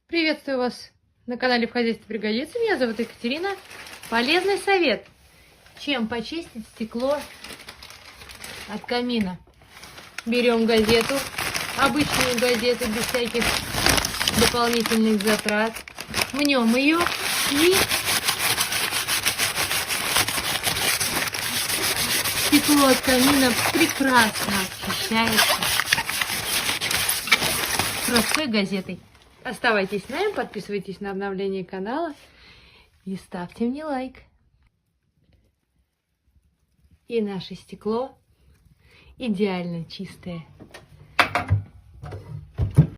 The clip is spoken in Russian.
Приветствую вас на канале «В хозяйстве пригодится». Меня зовут Екатерина. Полезный совет. Чем почистить стекло от камина? Берем газету, обычную газету, без всяких дополнительных затрат. Мнем ее и стекло от камина прекрасно очищается простой газетой. Оставайтесь с нами, подписывайтесь на обновление канала и ставьте мне лайк. И наше стекло идеально чистое.